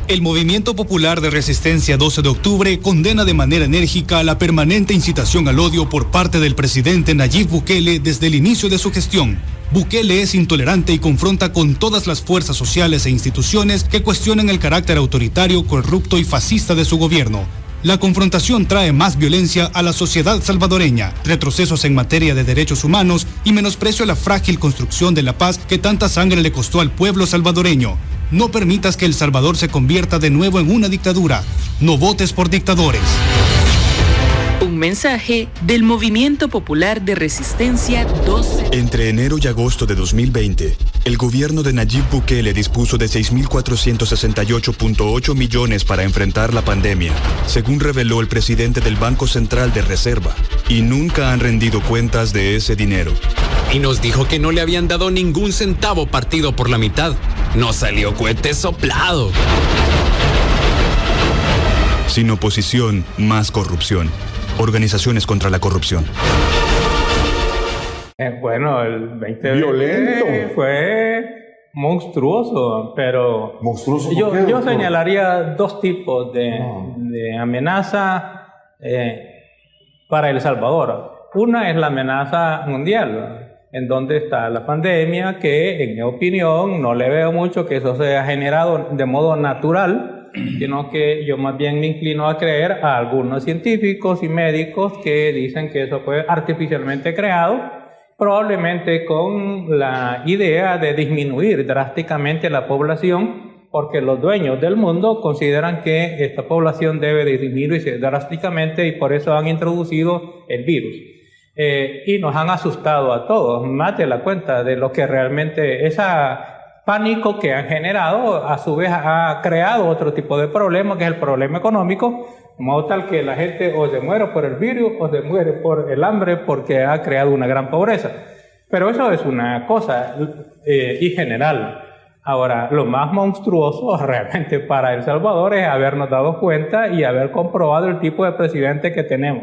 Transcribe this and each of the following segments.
El Movimiento Popular de Resistencia 12 de Octubre condena de manera enérgica la permanente incitación al odio por parte del presidente Nayib Bukele desde el inicio de su gestión. Bukele es intolerante y confronta con todas las fuerzas sociales e instituciones que cuestionan el carácter autoritario, corrupto y fascista de su gobierno. La confrontación trae más violencia a la sociedad salvadoreña, retrocesos en materia de derechos humanos y menosprecio a la frágil construcción de la paz que tanta sangre le costó al pueblo salvadoreño. No permitas que El Salvador se convierta de nuevo en una dictadura. No votes por dictadores. Un mensaje del Movimiento Popular de Resistencia 12. Entre enero y agosto de 2020, el gobierno de Nayib Bukele dispuso de 6.468.8 millones para enfrentar la pandemia, según reveló el presidente del Banco Central de Reserva, y nunca han rendido cuentas de ese dinero. Y nos dijo que no le habían dado ningún centavo partido por la mitad. Nos salió cohete soplado. Sin oposición, más corrupción. Organizaciones contra la corrupción. Bueno, el 2020 fue monstruoso, pero ¿Monstruoso? yo señalaría dos tipos de amenaza para El Salvador. Una es la amenaza mundial, en donde está la pandemia, que en mi opinión no le veo mucho que eso se haya generado de modo natural, sino que yo más bien me inclino a creer a algunos científicos y médicos que dicen que eso fue artificialmente creado, probablemente con la idea de disminuir drásticamente la población, porque los dueños del mundo consideran que esta población debe disminuirse drásticamente y por eso han introducido el virus. Y nos han asustado a todos, más de la cuenta de lo que realmente esa pánico que han generado, a su vez ha creado otro tipo de problema, que es el problema económico, de modo tal que la gente o se muere por el virus o se muere por el hambre porque ha creado una gran pobreza. Pero eso es una cosa y general. Ahora, lo más monstruoso realmente para El Salvador es habernos dado cuenta y haber comprobado el tipo de presidente que tenemos.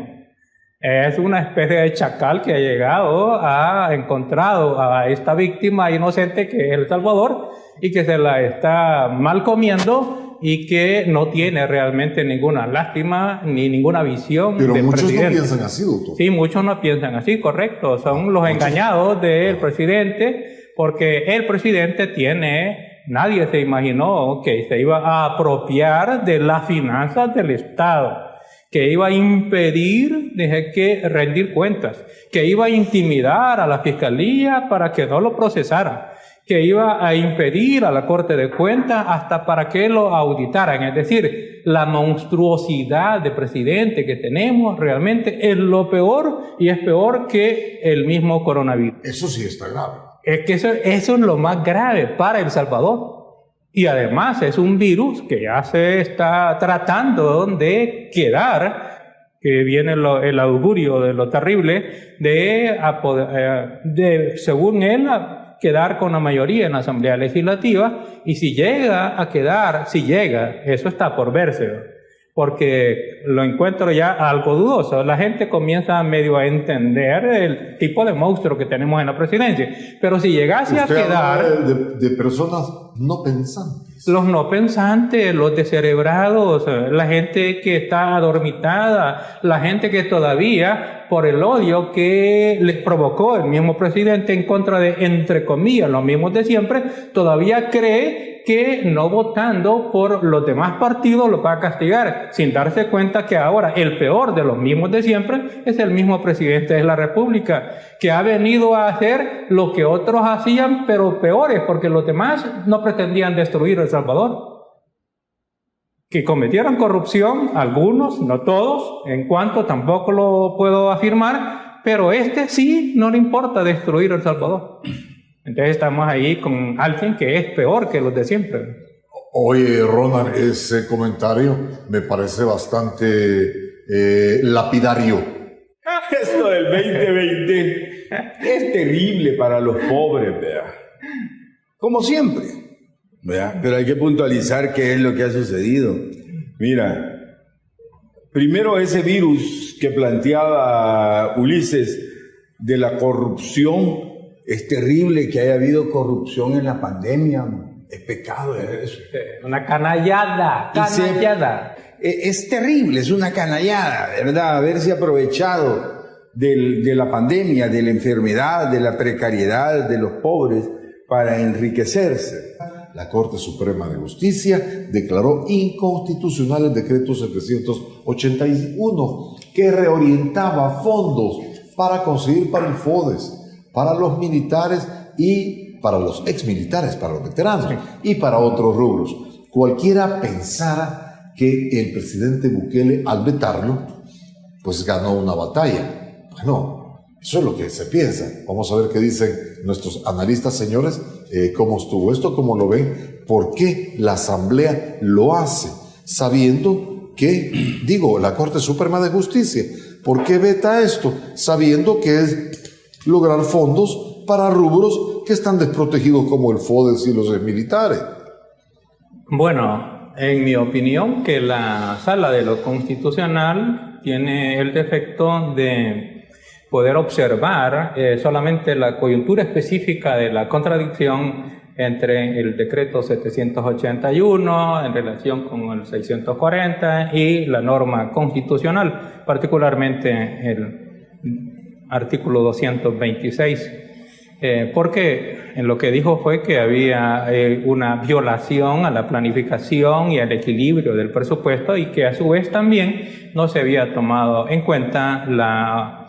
Es una especie de chacal que ha llegado, ha encontrado a esta víctima inocente que es El Salvador y que se la está mal comiendo y que no tiene realmente ninguna lástima ni ninguna visión. Pero muchos presidente. no piensan así, doctor. Sí, muchos no piensan así, correcto. Son los engañados del presidente, porque el presidente nadie se imaginó que se iba a apropiar de las finanzas del Estado, que iba a impedir que rendir cuentas, que iba a intimidar a la fiscalía para que no lo procesaran, que iba a impedir a la Corte de Cuentas hasta para que lo auditaran. Es decir, la monstruosidad de presidente que tenemos realmente es lo peor y es peor que el mismo coronavirus. Eso sí está grave. Es que eso es lo más grave para El Salvador. Y además es un virus que ya se está tratando de quedar, que viene el augurio de lo terrible, de según él, quedar con la mayoría en la Asamblea Legislativa, y si llega, eso está por verse, porque lo encuentro ya algo dudoso. La gente comienza medio a entender el tipo de monstruo que tenemos en la presidencia, pero si llegase a quedar... de personas no pensantes. Los no pensantes, los descerebrados, la gente que está adormitada, la gente que todavía, por el odio que les provocó el mismo presidente en contra de, entre comillas, los mismos de siempre, todavía cree que no votando por los demás partidos lo va a castigar, sin darse cuenta que ahora el peor de los mismos de siempre es el mismo presidente de la República, que ha venido a hacer lo que otros hacían, pero peores, porque los demás no pretendían destruir El Salvador. Que cometieron corrupción, algunos, no todos, en cuanto tampoco lo puedo afirmar, pero sí no le importa destruir El Salvador. Entonces estamos ahí con alguien que es peor que los de siempre. Oye, Ronald, ese comentario me parece bastante lapidario. Esto del 2020 es terrible para los pobres, ¿verdad? Como siempre, ¿verdad? Pero hay que puntualizar qué es lo que ha sucedido. Mira, primero ese virus que planteaba Ulises de la corrupción. Es terrible que haya habido corrupción en la pandemia. Es pecado eso. Una canallada. Es terrible, es una canallada, ¿verdad? Haberse aprovechado de la pandemia, de la enfermedad, de la precariedad de los pobres para enriquecerse. La Corte Suprema de Justicia declaró inconstitucional el decreto 781 que reorientaba fondos para conseguir para el FODES, para los militares y para los exmilitares, para los veteranos y para otros rubros. Cualquiera pensara que el presidente Bukele, al vetarlo, pues ganó una batalla. Bueno, eso es lo que se piensa. Vamos a ver qué dicen nuestros analistas, señores, cómo estuvo esto, cómo lo ven, por qué la Asamblea lo hace, sabiendo que, la Corte Suprema de Justicia, ¿por qué veta esto? Sabiendo que es lograr fondos para rubros que están desprotegidos como el FODES y los militares. Bueno, en mi opinión, que la Sala de lo Constitucional tiene el defecto de poder observar solamente la coyuntura específica de la contradicción entre el decreto 781 en relación con el 640 y la norma constitucional, particularmente el artículo 226. Porque en lo que dijo fue que había una violación a la planificación y al equilibrio del presupuesto y que a su vez también no se había tomado en cuenta la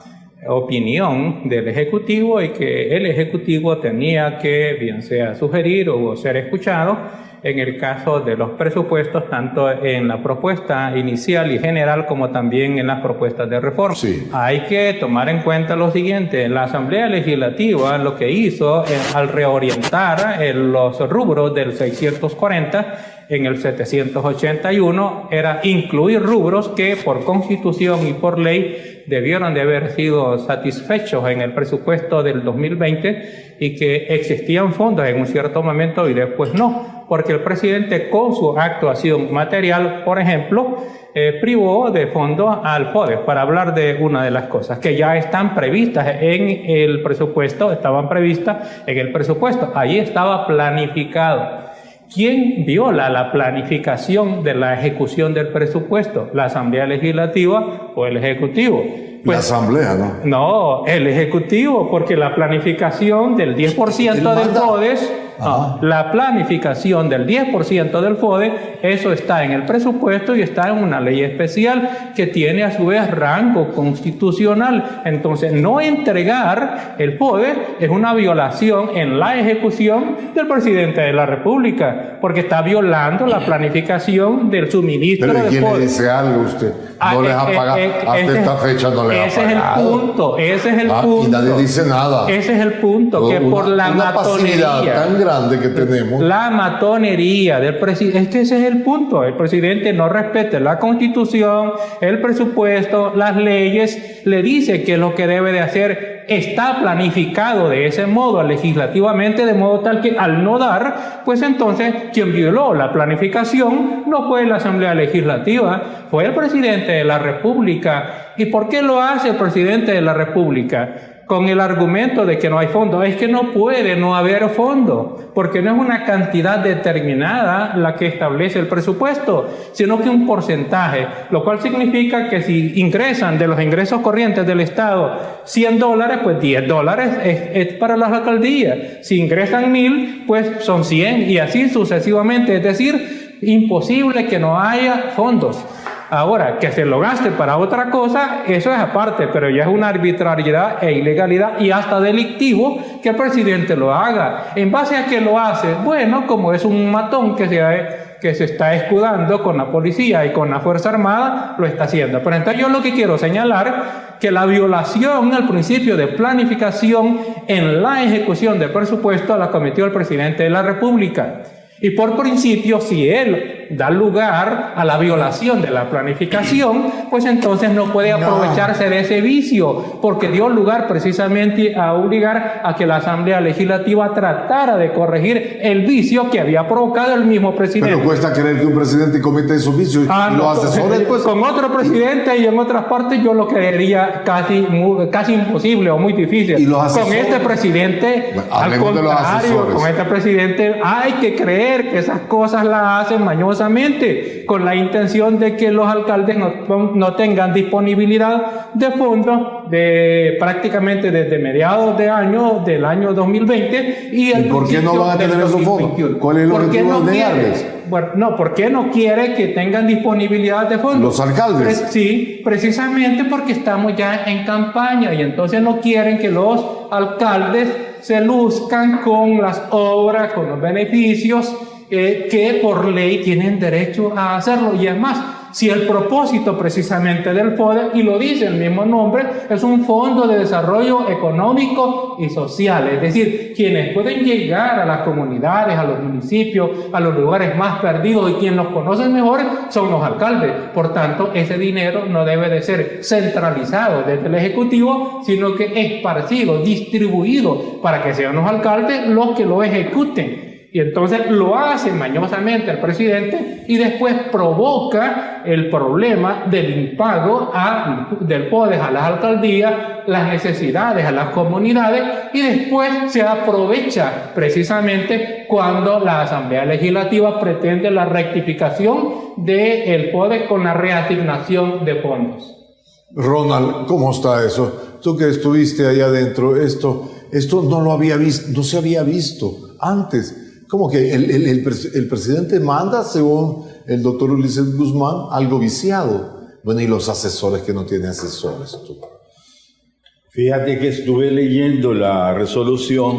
opinión del Ejecutivo y que el Ejecutivo tenía que, bien sea sugerir o ser escuchado en el caso de los presupuestos, tanto en la propuesta inicial y general como también en las propuestas de reforma. Sí. Hay que tomar en cuenta lo siguiente: la Asamblea Legislativa lo que hizo al reorientar los rubros del 640 en el 781 era incluir rubros que por Constitución y por ley debieron de haber sido satisfechos en el presupuesto del 2020 y que existían fondos en un cierto momento y después no, porque el presidente con su actuación material, por ejemplo, privó de fondos al FODES, para hablar de una de las cosas que ya están previstas en el presupuesto, estaban previstas en el presupuesto, allí estaba planificado. ¿Quién viola la planificación de la ejecución del presupuesto? ¿La Asamblea Legislativa o el Ejecutivo? Pues, la Asamblea, ¿no? No, el Ejecutivo, porque la planificación del 10% del FODES, no, la planificación del 10% del FODES, eso está en el presupuesto y está en una ley especial que tiene a su vez rango constitucional. Entonces, no entregar el FODES es una violación en la ejecución del presidente de la República, porque está violando la planificación del suministro de FODES. ¿Pero quién le dice algo a usted? No les ha pagado, hasta esta fecha no les ha pagado. Ese es el punto, y nadie dice nada. Ese es el punto, que por la matonería tan grande que tenemos. La matonería del presidente, es que ese es el punto. El presidente no respeta la Constitución, el presupuesto, las leyes, le dice que lo que debe de hacer está planificado de ese modo legislativamente, de modo tal que al no dar, pues entonces quien violó la planificación no fue la Asamblea Legislativa, fue el presidente de la República. ¿Y por qué lo hace el presidente de la República? Con el argumento de que no hay fondo. Es que no puede no haber fondo, porque no es una cantidad determinada la que establece el presupuesto, sino que un porcentaje, lo cual significa que si ingresan de los ingresos corrientes del Estado $100, pues $10 es para las alcaldías. Si ingresan 1,000, pues son 100 y así sucesivamente. Es decir, imposible que no haya fondos. Ahora, que se lo gaste para otra cosa, eso es aparte, pero ya es una arbitrariedad e ilegalidad y hasta delictivo que el presidente lo haga. ¿En base a qué lo hace? Bueno, como es un matón que se está escudando con la policía y con la Fuerza Armada, lo está haciendo. Pero entonces yo lo que quiero señalar que la violación al principio de planificación en la ejecución del presupuesto la cometió el presidente de la República. Y por principio, si él da lugar a la violación de la planificación, pues entonces no puede aprovecharse de ese vicio, porque dio lugar precisamente a obligar a que la Asamblea Legislativa tratara de corregir el vicio que había provocado el mismo presidente. Pero cuesta creer que un presidente cometa esos vicios y los asesores, pues. Con otro presidente y en otras partes yo lo creería casi imposible o muy difícil. ¿Y los asesores? Con este presidente, bueno, al contrario, con este presidente hay que creer que esas cosas las hacen mañosamente, con la intención de que los alcaldes no tengan disponibilidad de fondos prácticamente desde mediados del año 2020 ¿Y por qué no van a tener esos fondos? ¿Cuál es el objetivo de negarles? Bueno, ¿por qué no quiere que tengan disponibilidad de fondos? Los alcaldes. Sí, precisamente porque estamos ya en campaña y entonces no quieren que los alcaldes se luzcan con las obras, con los beneficios que por ley tienen derecho a hacerlo. Y es más, si el propósito precisamente del FODE, y lo dice el mismo nombre, es un fondo de desarrollo económico y social, es decir, quienes pueden llegar a las comunidades, a los municipios, a los lugares más perdidos y quienes los conocen mejor son los alcaldes. Por tanto, ese dinero no debe de ser centralizado desde el Ejecutivo, sino que esparcido, distribuido, para que sean los alcaldes los que lo ejecuten. Y entonces lo hace mañosamente el presidente y después provoca el problema del impago del PODES a las alcaldías, las necesidades a las comunidades, y después se aprovecha precisamente cuando la Asamblea Legislativa pretende la rectificación del PODES con la reasignación de fondos. Ronald, ¿cómo está eso? Tú que estuviste ahí adentro, esto no lo había visto, no se había visto antes. Como que el presidente manda, según el doctor Ulises Guzmán, algo viciado. Bueno, y los asesores que no tienen asesores. Tú. Fíjate que estuve leyendo la resolución,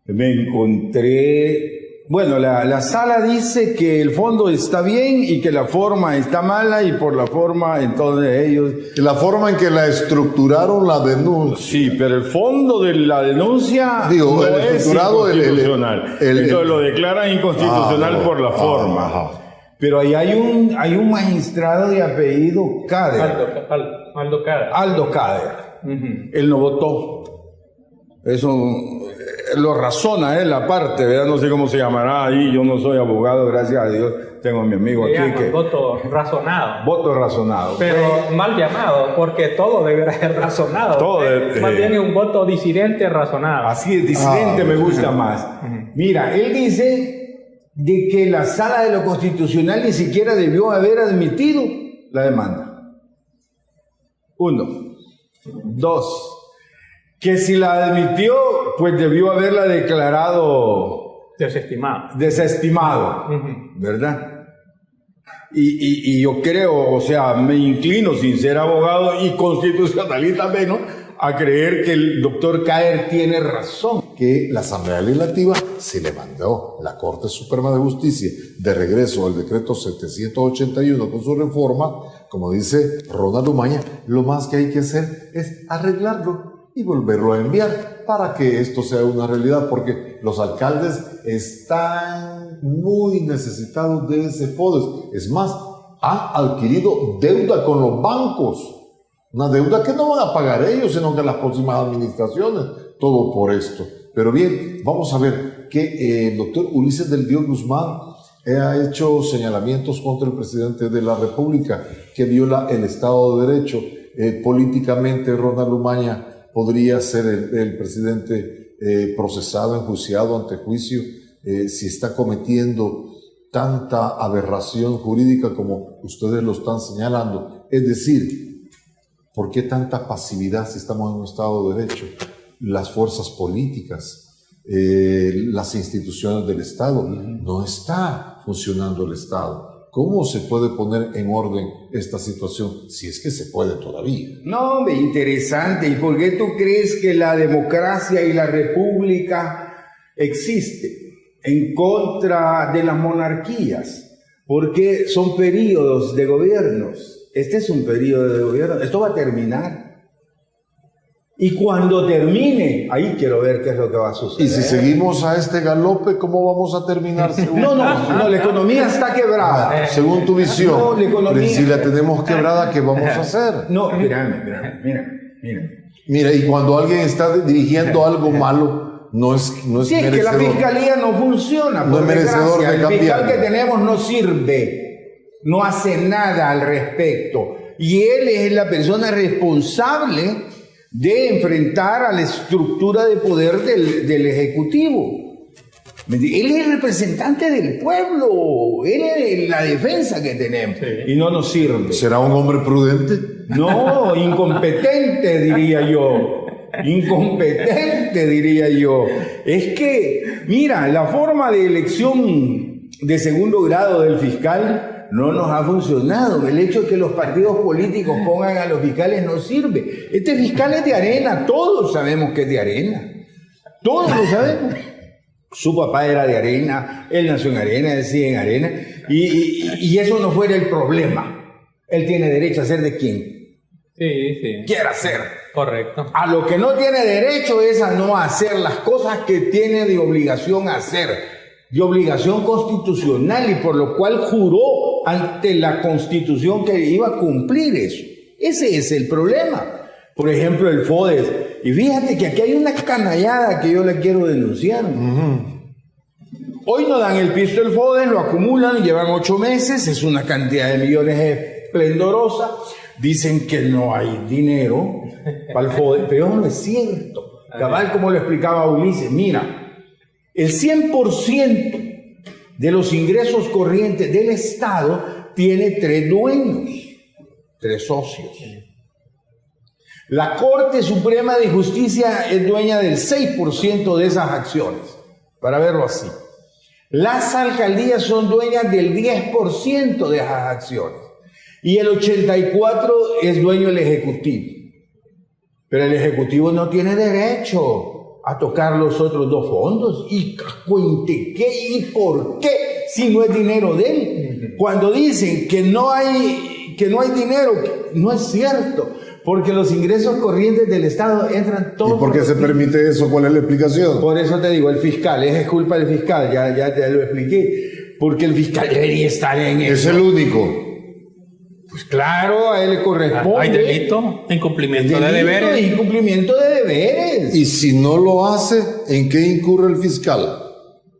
me encontré. Bueno, la sala dice que el fondo está bien y que la forma está mala, y por la forma entonces ellos... La forma en que la estructuraron la denuncia. Sí, pero el fondo de la denuncia no es inconstitucional. Entonces lo declaran inconstitucional por la forma. Pero ahí hay un magistrado de apellido Cader. Aldo Cader. Él no votó. Eso lo razona él aparte, ¿verdad? No sé cómo se llamará ahí, yo no soy abogado, gracias a Dios, tengo a mi amigo aquí que... Voto razonado. Voto razonado. Pero mal llamado, porque todo deberá ser razonado. Todo más bien es un voto disidente razonado. Así es, disidente me gusta más. Mira, él dice de que la Sala de lo Constitucional ni siquiera debió haber admitido la demanda. 1. 2. Que si la admitió, pues debió haberla declarado desestimado, ¿verdad? Y yo creo, o sea, me inclino, sin ser abogado y constitucionalista menos, a creer que el doctor Caer tiene razón. Que la Asamblea Legislativa se le mandó la Corte Suprema de Justicia de regreso al decreto 781 con su reforma, como dice Ronald Umaña, lo más que hay que hacer es arreglarlo y volverlo a enviar para que esto sea una realidad, porque los alcaldes están muy necesitados de ese FODES. Es más, han adquirido deuda con los bancos, una deuda que no van a pagar ellos, sino que las próximas administraciones, todo por esto. Pero bien, vamos a ver que el doctor Ulises del Dios Guzmán ha hecho señalamientos contra el presidente de la República, que viola el Estado de Derecho. Políticamente, Ronald Umaña podría ser el presidente procesado, enjuiciado ante juicio, si está cometiendo tanta aberración jurídica como ustedes lo están señalando. Es decir, ¿por qué tanta pasividad si estamos en un Estado de Derecho? Las fuerzas políticas, las instituciones del Estado, no está funcionando el Estado. ¿Cómo se puede poner en orden esta situación, si es que se puede todavía? No, hombre, interesante. ¿Y por qué tú crees que la democracia y la república existe en contra de las monarquías? Porque son periodos de gobiernos. Este es un periodo de gobierno. Esto va a terminar. Y cuando termine, ahí quiero ver qué es lo que va a suceder. Y si seguimos a este galope, ¿cómo vamos a terminar? No, la economía está quebrada. Según tu visión. No, la economía... Pero si la tenemos quebrada, ¿qué vamos a hacer? No, mira. Mira, y cuando alguien está dirigiendo algo malo, no es sí, es que la fiscalía no funciona. No es merecedor de cambiar. El fiscal que tenemos no sirve, no hace nada al respecto. Y él es la persona responsable de enfrentar a la estructura de poder del Ejecutivo. Él es el representante del pueblo, él es la defensa que tenemos, y no nos sirve. ¿Será un hombre prudente? No, incompetente diría yo. Incompetente diría yo. Es que, mira, la forma de elección de segundo grado del fiscal no nos ha funcionado. El hecho de que los partidos políticos pongan a los fiscales no sirve. Este fiscal es de Arena, todos sabemos que es de Arena. Todos lo sabemos. Su papá era de Arena, él nació en Arena, él sigue en Arena, y eso no fuera el problema. Él tiene derecho a ser de quien quiera ser. Correcto. A lo que no tiene derecho es a no hacer las cosas que tiene de obligación hacer, de obligación constitucional, y por lo cual juró ante la Constitución que iba a cumplir eso. Ese es el problema. Por ejemplo, el FODES. Y fíjate que aquí hay una canallada que yo le quiero denunciar. Hoy no dan el piso del FODES, lo acumulan, llevan 8 meses, es una cantidad de millones esplendorosa. Dicen que no hay dinero para el FODES, pero no es cierto. Cabal, como lo explicaba Ulises, mira, el 100% de los ingresos corrientes del Estado tiene 3 dueños, 3 socios. La Corte Suprema de Justicia es dueña del 6% de esas acciones, para verlo así. Las alcaldías son dueñas del 10% de esas acciones. Y el 84% es dueño del Ejecutivo. Pero el Ejecutivo no tiene derecho a tocar los otros 2 fondos. ¿Y cuente qué y por qué si no es dinero de él? Cuando dicen que no hay dinero, no es cierto. Porque los ingresos corrientes del Estado entran todos. ¿Y por qué se permite eso? ¿Cuál es la explicación? Por eso te digo, el fiscal, es culpa del fiscal, ya te lo expliqué. Porque el fiscal debería estar en eso. Es el único. Pues claro, a él le corresponde. Hay delito, incumplimiento de deberes. Incumplimiento de deberes. Y si no lo hace, ¿en qué incurre el fiscal?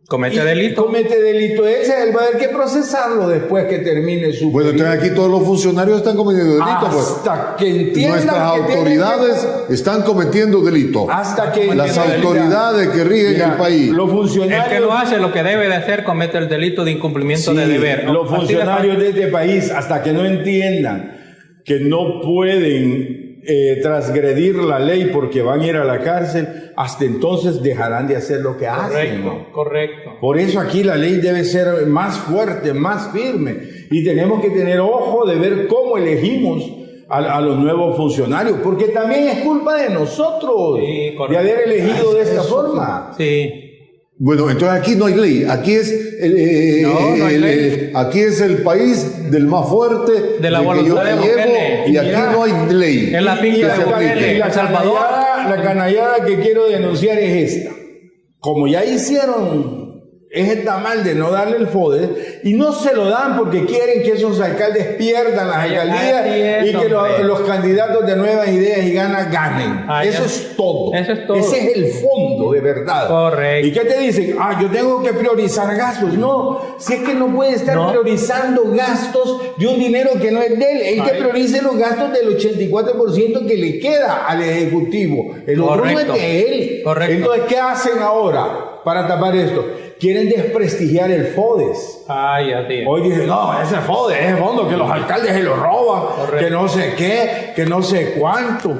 Comete delito. Comete delito ese, él va a haber que procesarlo después que termine su... Bueno, entonces aquí todos los funcionarios están cometiendo delito. Hasta que entiendan nuestras autoridades están cometiendo delito. Hasta que las autoridades que rigen el país. Los funcionarios... El que no hace lo que debe de hacer comete el delito de incumplimiento de deber. Los funcionarios de este país, hasta que no entiendan que no pueden transgredir la ley porque van a ir a la cárcel, hasta entonces dejarán de hacer lo que hacen. Correcto. Por eso aquí la ley debe ser más fuerte, más firme, y tenemos que tener ojo de ver cómo elegimos a los nuevos funcionarios, porque también es culpa de nosotros de haber elegido de esta forma. Sí. Bueno, entonces aquí no hay ley, aquí es aquí es el país del más fuerte, de la voluntad de Bukele, y aquí no hay ley. Es la finca de Bukele, El Salvador. La canallada que quiero denunciar es esta. Como ya hicieron ese tamal de no darle el FODES, y no se lo dan porque quieren que esos alcaldes pierdan las alcaldías y que los candidatos de nuevas ideas y ganas ganen. Eso es todo. Ese es el fondo de verdad. Correcto. ¿Y qué te dicen? Yo tengo que priorizar gastos. No, si es que no puede estar priorizando gastos de un dinero que no es de él. Él que priorice los gastos del 84% que le queda al Ejecutivo. El otro no es de él. Correcto. Entonces, ¿qué hacen ahora para tapar esto? Quieren desprestigiar el FODES. Hoy dicen, no, ese FODES es el fondo que los alcaldes se lo roban, que no sé qué, que no sé cuánto.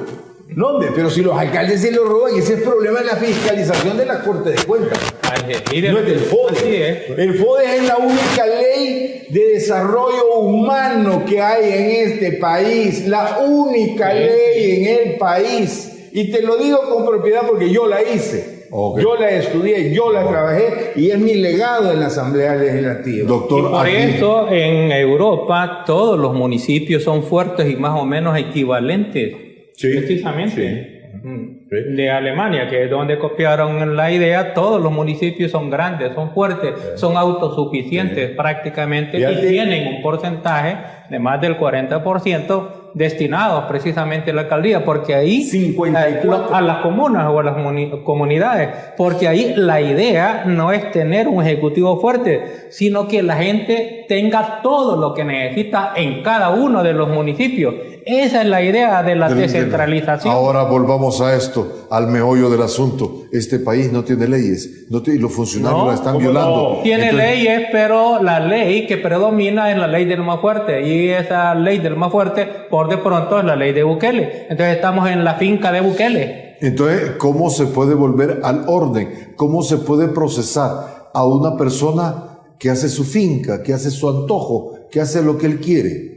No, hombre, pero si los alcaldes se lo roban, ese es el problema de la fiscalización de la Corte de Cuentas. No es del FODES. El FODES es la única ley de desarrollo humano que hay en este país, la única ley en el país. Y te lo digo con propiedad porque yo la hice. Yo la estudié, yo la trabajé y es mi legado en la Asamblea Legislativa. Doctor, y por esto en Europa todos los municipios son fuertes y más o menos equivalentes. Sí, precisamente. de Alemania, que es donde copiaron la idea. Todos los municipios son grandes, son fuertes, son autosuficientes prácticamente, y tienen un porcentaje de más del 40% destinados precisamente a la alcaldía, porque ahí 54. A las comunas o a las comunidades, porque ahí la idea no es tener un ejecutivo fuerte, sino que la gente tenga todo lo que necesita en cada uno de los municipios. Esa es la idea de la descentralización. Ahora volvamos a esto, al meollo del asunto. Este país no tiene leyes, y los funcionarios la están violando. Tiene leyes, pero la ley que predomina es la ley del más fuerte, y esa ley del más fuerte, por de pronto, es la ley de Bukele. Entonces estamos en la finca de Bukele. Entonces, ¿cómo se puede volver al orden? ¿Cómo se puede procesar a una persona que hace su finca, que hace su antojo, que hace lo que él quiere?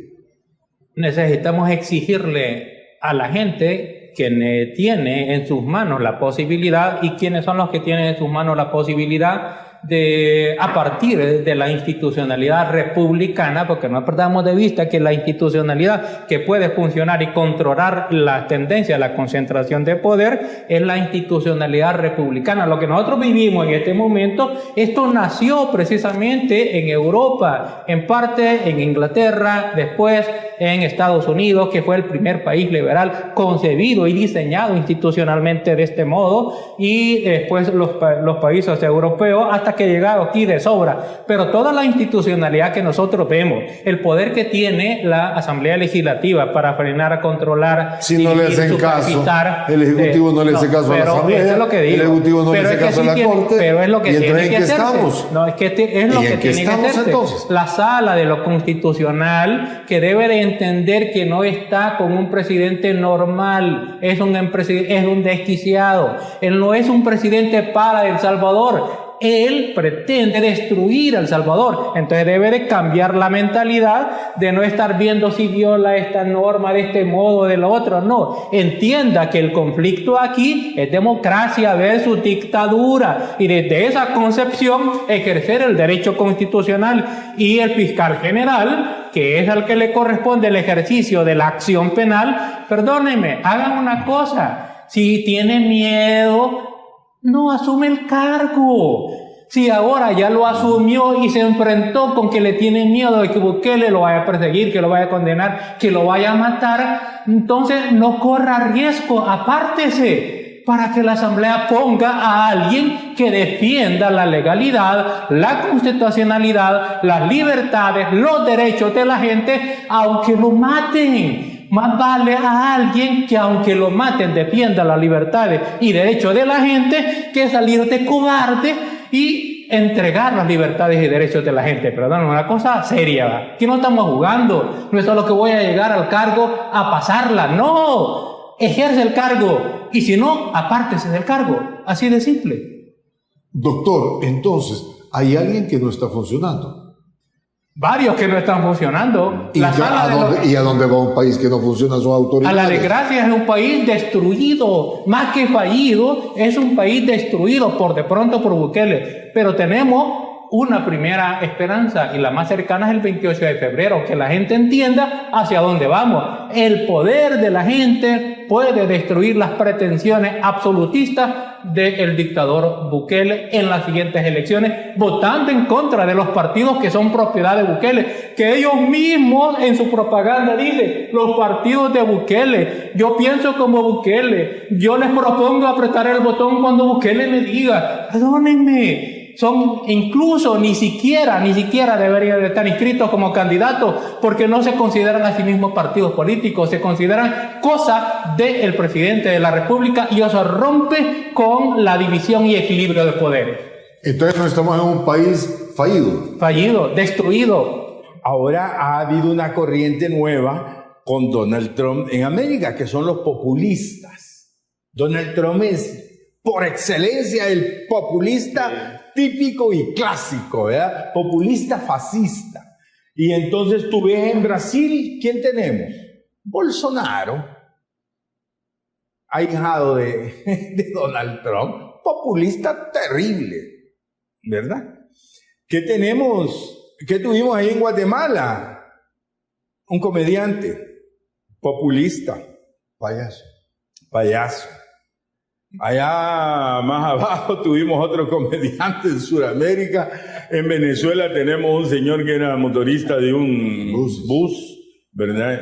Necesitamos exigirle a la gente que tiene en sus manos la posibilidad, y quiénes son los que tienen en sus manos la posibilidad de, a partir de la institucionalidad republicana, porque no perdamos de vista que la institucionalidad que puede funcionar y controlar la tendencia a la concentración de poder es la institucionalidad republicana. Lo que nosotros vivimos en este momento, esto nació precisamente en Europa, en parte en Inglaterra, después en Estados Unidos, que fue el primer país liberal concebido y diseñado institucionalmente de este modo, y después los países europeos, hasta que llegado aquí de sobra. Pero toda la institucionalidad que nosotros vemos, el poder que tiene la Asamblea Legislativa para frenar, controlar, si no le hacen caso, el Ejecutivo no le hace caso a la Asamblea, eso es lo que digo. El Ejecutivo no le hace caso a la Corte, pero es lo que y entonces tiene que hacerse. No, es que es lo que tiene que hacerse. Entonces? La Sala de lo Constitucional, que debe de entender que no está con un presidente normal, es un desquiciado. Él no es un presidente para El Salvador. Él pretende destruir a El Salvador. Entonces debe de cambiar la mentalidad de no estar viendo si viola esta norma de este modo o de lo otro. No, entienda que el conflicto aquí es democracia versus dictadura, y desde esa concepción ejercer el derecho constitucional. Y el fiscal general, que es al que le corresponde el ejercicio de la acción penal, perdónenme, hagan una cosa: si tiene miedo, no asume el cargo. Si ahora ya lo asumió y se enfrentó con que le tiene miedo de que Bukele lo vaya a perseguir, que lo vaya a condenar, que lo vaya a matar, entonces no corra riesgo, apártese, para que la Asamblea ponga a alguien que defienda la legalidad, la constitucionalidad, las libertades, los derechos de la gente, aunque lo maten. Más vale a alguien que, aunque lo maten, defienda las libertades y derechos de la gente, que salir de cobarde y entregar las libertades y derechos de la gente. Perdón, una cosa seria, ¿va? Que no estamos jugando. No es solo que voy a llegar al cargo a pasarla. No, ejerce el cargo, y si no, apártese del cargo. Así de simple. Doctor, entonces, hay alguien que no está funcionando. Varios que no están funcionando. ¿Y a dónde va un país que no funciona sus autoridades? A la desgracia es un país destruido, más que fallido, es un país destruido por Bukele. Pero tenemos una primera esperanza, y la más cercana es el 28 de febrero, que la gente entienda hacia dónde vamos. El poder de la gente puede destruir las pretensiones absolutistas del dictador Bukele en las siguientes elecciones, votando en contra de los partidos que son propiedad de Bukele, que ellos mismos en su propaganda dicen: los partidos de Bukele, yo pienso como Bukele, yo les propongo apretar el botón cuando Bukele me diga. Perdónenme, son incluso ni siquiera deberían de estar inscritos como candidatos, porque no se consideran a sí mismos partidos políticos, se consideran cosa del presidente de la República, y eso rompe con la división y equilibrio de poderes. Entonces no estamos en un país fallido, destruido. Ahora ha habido una corriente nueva con Donald Trump en América, que son los populistas. Donald Trump es por excelencia el populista típico y clásico, ¿verdad? Populista fascista. Y entonces tú ves en Brasil, ¿quién tenemos? Bolsonaro, ahijado de Donald Trump, populista terrible, ¿verdad? ¿Qué tuvimos ahí en Guatemala? Un comediante, populista, payaso, Allá más abajo tuvimos otro comediante en Sudamérica. En Venezuela tenemos un señor que era motorista de un bus, ¿verdad?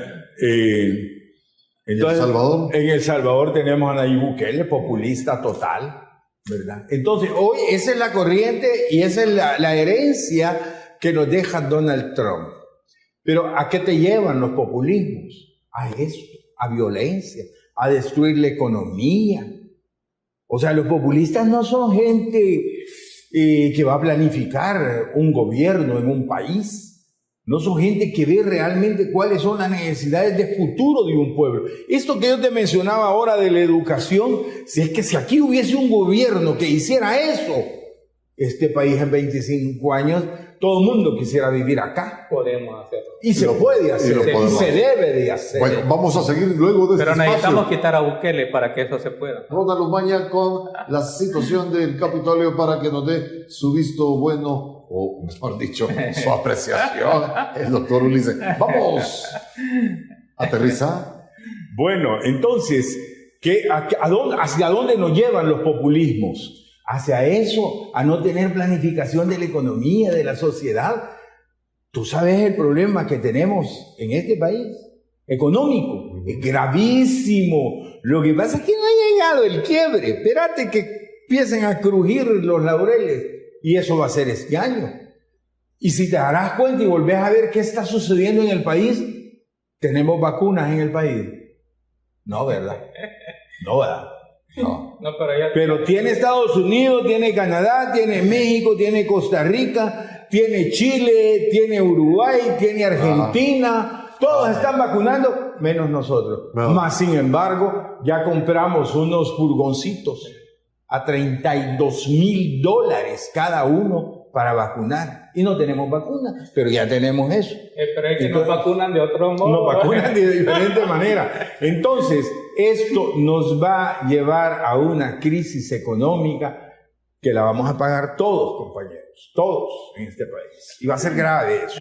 Entonces, ¿En El Salvador? En El Salvador tenemos a Nayib Bukele, populista total, ¿verdad? Entonces, hoy esa es la corriente y esa es la herencia que nos deja Donald Trump. Pero ¿a qué te llevan los populismos? A esto, a violencia, a destruir la economía. O sea, los populistas no son gente que va a planificar un gobierno en un país. No son gente que ve realmente cuáles son las necesidades de futuro de un pueblo. Esto que yo te mencionaba ahora de la educación, si aquí hubiese un gobierno que hiciera eso, este país en 25 años, todo el mundo quisiera vivir acá. Podemos hacerlo. Y se puede hacer, y se debe de hacer. Bueno, vamos a seguir luego de Pero este necesitamos espacio. quitar a Bukele para que eso se pueda. Ronald Umaña con la situación del Capitolio para que nos dé su visto bueno, o mejor dicho, su apreciación, el doctor Ulises. Vamos, aterriza. Bueno, entonces, ¿hacia dónde nos llevan los populismos? Hacia eso, a no tener planificación de la economía, de la sociedad. Tú sabes el problema que tenemos en este país, económico, es gravísimo. Lo que pasa es que no ha llegado el quiebre. Espérate que empiecen a crujir los laureles y eso va a ser este año. Y si te darás cuenta y volvés a ver qué está sucediendo en el país, tenemos vacunas en el país. No, ¿verdad? No, ¿verdad? No. No, Pero tiene Estados Unidos, tiene Canadá, tiene México, tiene Costa Rica, tiene Chile, tiene Uruguay, tiene Argentina. Todos están vacunando, menos nosotros. Más sin embargo, ya compramos unos furgoncitos a $32,000 cada uno para vacunar. Y no tenemos vacuna, pero ya tenemos eso. Pero es que nos vacunan de otro modo. Nos vacunan de diferente manera. Entonces, esto nos va a llevar a una crisis económica que la vamos a pagar todos, compañeros. Todos en este país. Y va a ser grave eso.